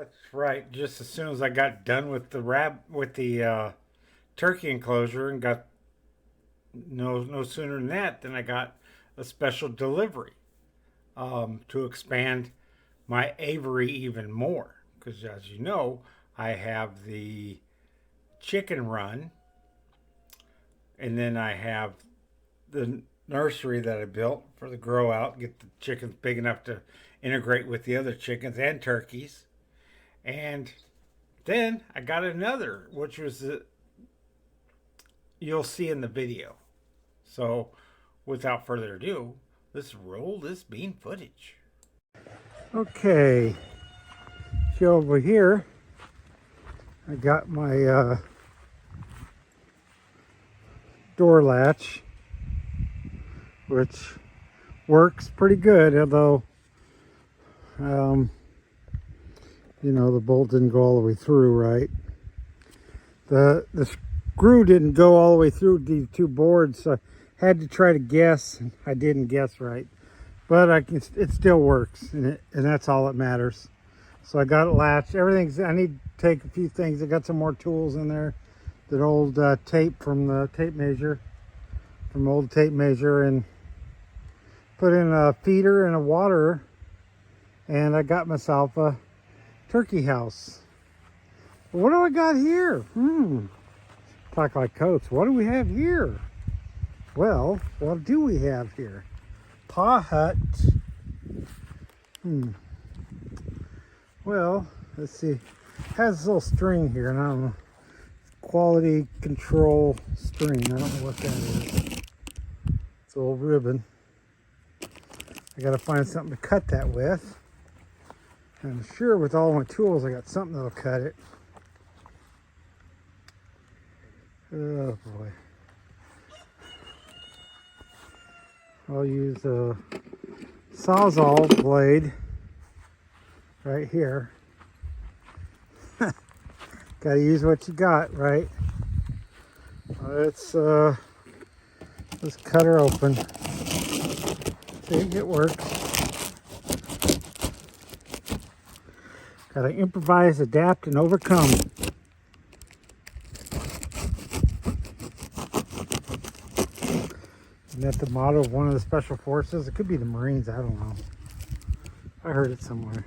That's right. Just as soon as I got done with the turkey enclosure and got no sooner than that, then I got a special delivery to expand my aviary even more. Because as you know, I have the chicken run, and then I have the nursery that I built for the grow out, get the chickens big enough to integrate with the other chickens and turkeys. And then I got another, which was you'll see in the video. So, without further ado, let's roll this bean footage. Okay, so over here, I got my door latch, which works pretty good, although, you know, the bolt didn't go all the way through, right? The screw didn't go all the way through these two boards, so I had to try to guess. I didn't guess right, but it still works, and that's all that matters. So I got it latched. I need to take a few things. I got some more tools in there. That old tape from the tape measure, and put in a feeder and a water, and I got myself a turkey house. What do I got here? Talk like Coach. What do we have here? Well, what do we have here? Paw hut. Well, let's see. It has this little string here, and I don't know. Quality control string. I don't know what that is. It's a little ribbon. I gotta find something to cut that with. I'm sure with all my tools I got something that'll cut it. Oh boy. I'll use a Sawzall blade right here. Gotta use what you got, right? Let's cut her open. See if it works. Gotta improvise, adapt, and overcome. Isn't that the motto of one of the special forces? It could be the Marines, I don't know. I heard it somewhere.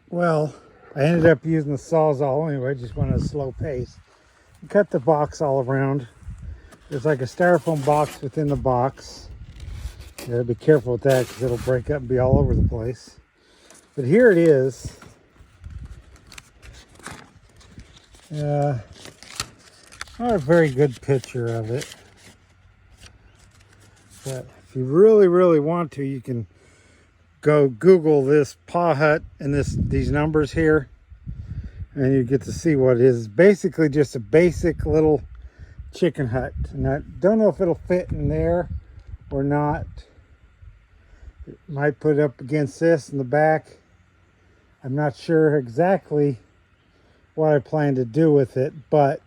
Well, I ended up using the Sawzall anyway, just went at a slow pace. Cut the box all around. There's like a styrofoam box within the box. You gotta be careful with that because it'll break up and be all over the place. But here it is. Not a very good picture of it. But if you really want to, you can go Google this paw hut and these numbers here, and you get to see what it is. It's basically just a basic little chicken hut, and I don't know if it'll fit in there or not. It might put it up against this in the back. I'm not sure exactly what I plan to do with it, but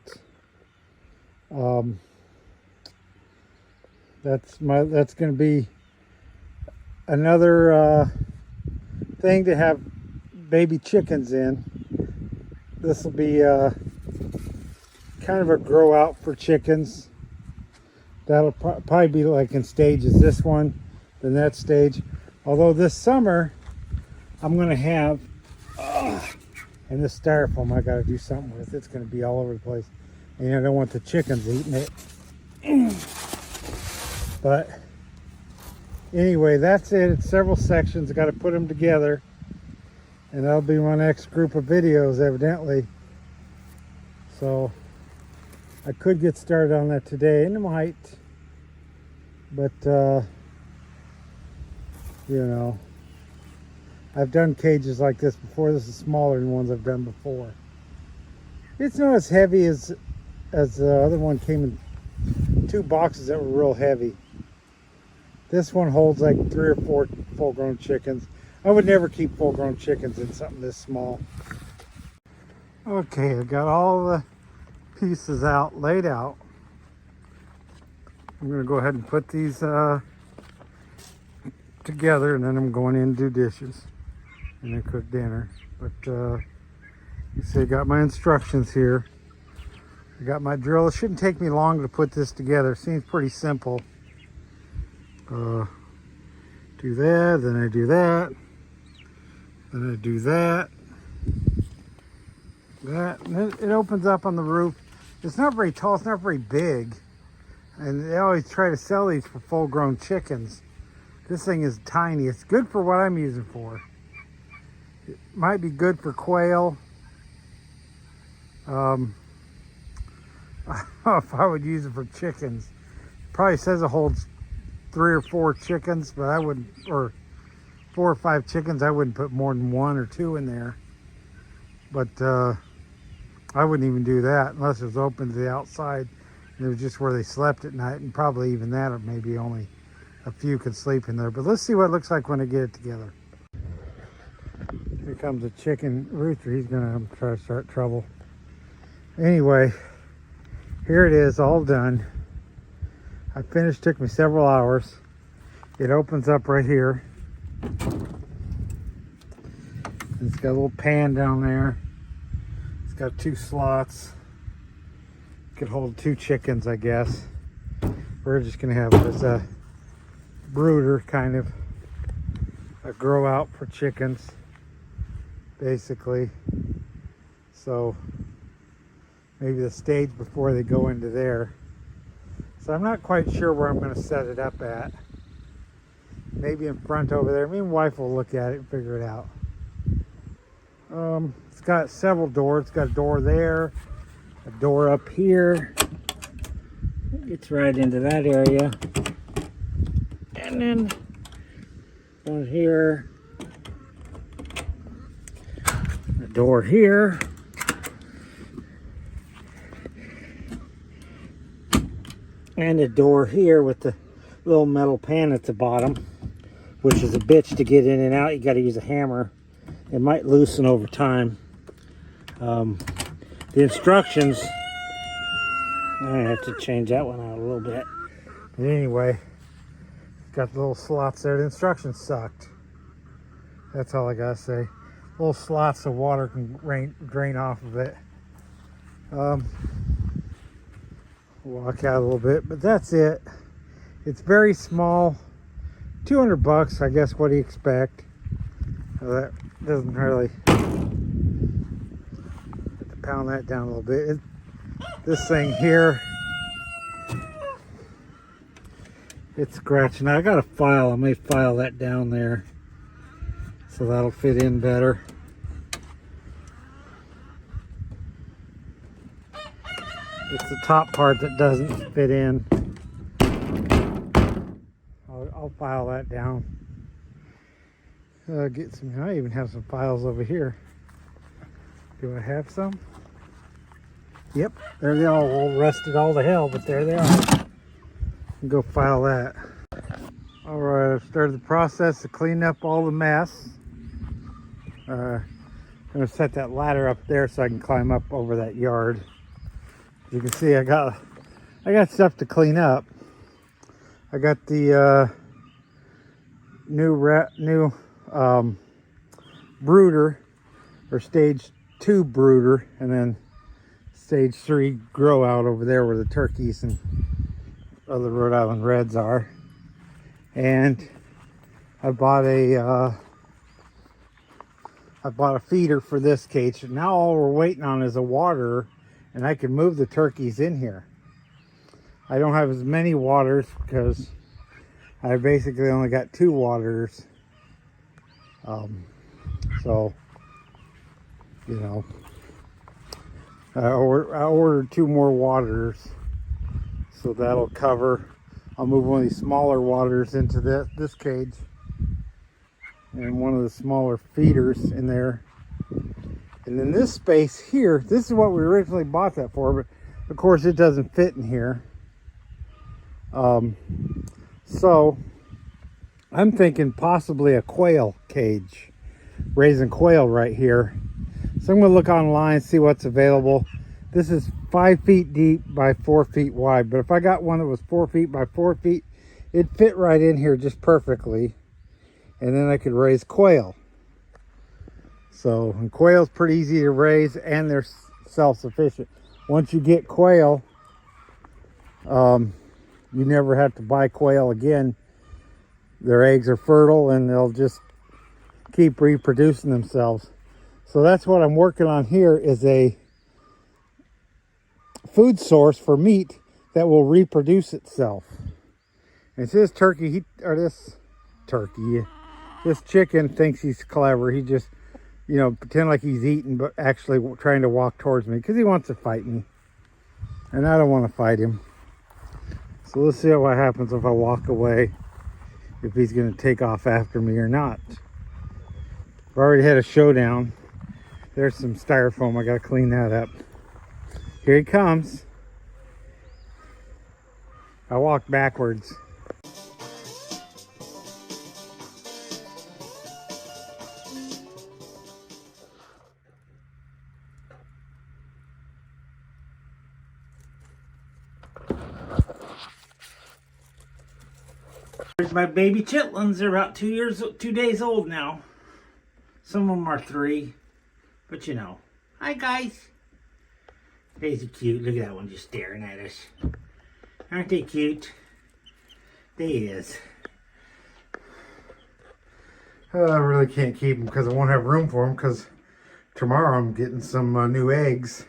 that's going to be another thing to have baby chickens in. This will be kind of a grow out for chickens. That'll probably be like in stages. This one, the next stage. Although this summer, I'm going to have, and this styrofoam I got to do something with. It's going to be all over the place. And I don't want the chickens eating it. But anyway, that's it. It's several sections. I got to put them together, and that'll be my next group of videos, evidently. So I could get started on that today, and I might. But you know, I've done cages like this before. This is smaller than ones I've done before. It's not as heavy as the other one. Came in 2 boxes that were real heavy. This one holds like 3 or 4 full-grown chickens. I would never keep full-grown chickens in something this small. Okay, I got all the pieces laid out. I'm gonna go ahead and put these together, and then I'm going in to do dishes. and then cook dinner. But you see, I got my instructions here. I got my drill. It shouldn't take me long to put this together. It seems pretty simple. Do that, then I do that, then I do that. And it opens up on the roof. It's not very tall, it's not very big. And they always try to sell these for full-grown chickens. This thing is tiny. It's good for what I'm using for. It might be good for quail. I don't know if I would use it for chickens. Probably says it holds 3 or 4 chickens, but I wouldn't, or 4 or 5 chickens. I wouldn't put more than 1 or 2 in there. But I wouldn't even do that unless it was open to the outside and it was just where they slept at night, and probably even that, or maybe only a few could sleep in there. But let's see what it looks like when I get it together. Here comes a chicken rooster. He's gonna try to start trouble. Anyway, here it is, all done. I finished, took me several hours. It opens up right here. It's got a little pan down there. It's got 2 slots. Could hold 2 chickens, I guess. We're just gonna have it as a brooder, kind of a grow out for chickens, basically. So maybe the stage before they go into there. So I'm not quite sure where I'm going to set it up at. Maybe in front over there. Me and wife will look at it and figure it out. It's got several doors. It's got a door there, a door up here. It gets right into that area. And then one here, a door here. And a door here with the little metal pan at the bottom, which is a bitch to get in and out. You got to use a hammer. It might loosen over time. The instructions, I have to change that one out a little bit. But anyway, got the little slots there. The instructions sucked. That's all I gotta say. Little slots so water can drain off of it. Walk out a little bit, but that's it. It's very small. $200, I guess. What do you expect? That doesn't really. Have to pound that down a little bit. This thing here, it's scratching. I got a file. I may file that down there so that'll fit in better. It's the top part that doesn't fit in. I'll file that down. Get some. I even have some files over here. Do I have some? Yep, there they are. All rusted all to hell, but there they are. Go file that. All right, I've started the process to clean up all the mess. I'm gonna set that ladder up there so I can climb up over that yard. You can see I got stuff to clean up. I got the new brooder, or stage 2 brooder, and then stage 3 grow out over there where the turkeys and other Rhode Island Reds are. And I bought a feeder for this cage. Now all we're waiting on is a waterer, and I can move the turkeys in here. I don't have as many waters because I basically only got 2 waterers. So, you know, I ordered 2 more waterers, so that'll cover. I'll move one of these smaller waterers into this cage, and one of the smaller feeders in there. And then this space here, this is what we originally bought that for, but of course it doesn't fit in here. So I'm thinking possibly a quail cage, raising quail right here. So I'm going to look online, see what's available. This is 5 feet deep by 4 feet wide, but if I got one that was 4 feet by 4 feet, it'd fit right in here just perfectly, and then I could raise quail. So, and quail's pretty easy to raise, and they're self-sufficient. Once you get quail, you never have to buy quail again. Their eggs are fertile and they'll just keep reproducing themselves. So that's what I'm working on here, is a food source for meat that will reproduce itself. And this turkey, this chicken thinks he's clever. He just, pretend like he's eating, but actually trying to walk towards me because he wants to fight me. And I don't want to fight him. So let's see what happens if I walk away, if he's going to take off after me or not. I've already had a showdown. There's some styrofoam. I got to clean that up. Here he comes. I walk backwards. There's my baby chitlins. They're about 2 days old now. Some of them are 3, but Hi guys. They's cute. Look at that one just staring at us. Aren't they cute? They is. I really can't keep them because I won't have room for them, because tomorrow I'm getting some new eggs.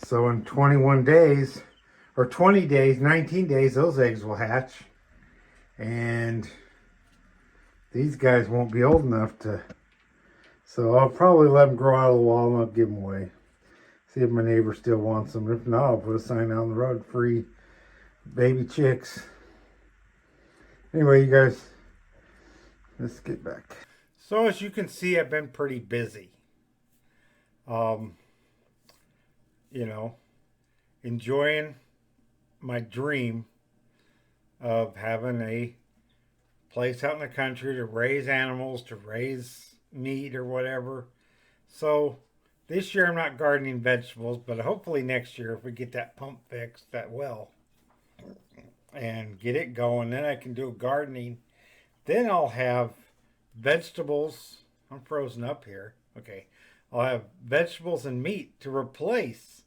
So in 21 days, or 20 days, 19 days, those eggs will hatch. And these guys won't be old enough to, so I'll probably let them grow out of the wall and I'll give them away. See if my neighbor still wants them. If not, I'll put a sign on the road, free baby chicks. Anyway, you guys, let's get back. So as you can see, I've been pretty busy. Enjoying my dream of having a place out in the country to raise animals, to raise meat or whatever. So this year I'm not gardening vegetables, but hopefully next year, if we get that pump fixed, that well, and get it going, then I can do gardening. Then I'll have vegetables. I'm frozen up here. Okay. I'll have vegetables and meat to replace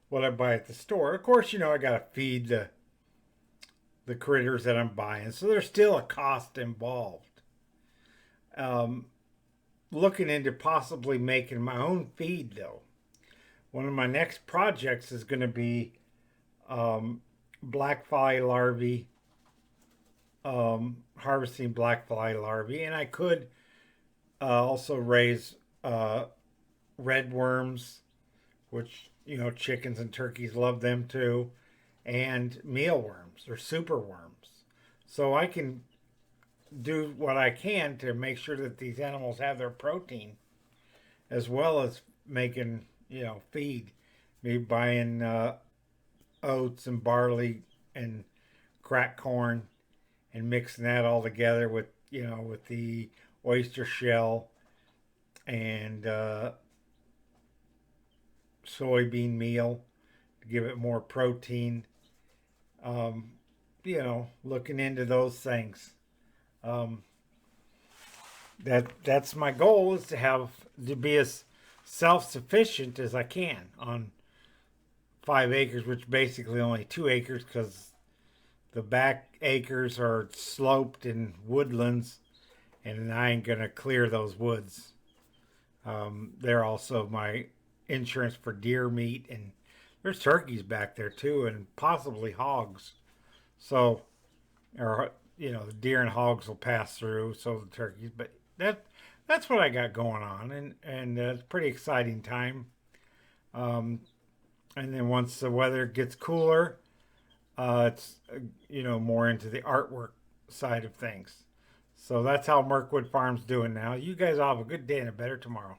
what I buy at the store. Of course, I got to feed the critters that I'm buying. So there's still a cost involved. Looking into possibly making my own feed, though. One of my next projects is going to be black fly larvae, harvesting black fly larvae. And I could also raise red worms, which, chickens and turkeys love them too, and mealworms or super worms. So I can do what I can to make sure that these animals have their protein, as well as making, feed. Maybe buying oats and barley and cracked corn and mixing that all together with, with the oyster shell and soybean meal to give it more protein. Looking into those things. That's my goal, is to be as self-sufficient as I can on 5 acres, which basically only 2 acres, because the back acres are sloped in woodlands, and I ain't gonna clear those woods. They're also my insurance for deer meat, and there's turkeys back there too, and possibly hogs. So, or the deer and hogs will pass through, so the turkeys. But that's what I got going on, and it's a pretty exciting time. And then once the weather gets cooler, it's more into the artwork side of things. So that's how Murkwood Farm's doing now. You guys all have a good day and a better tomorrow.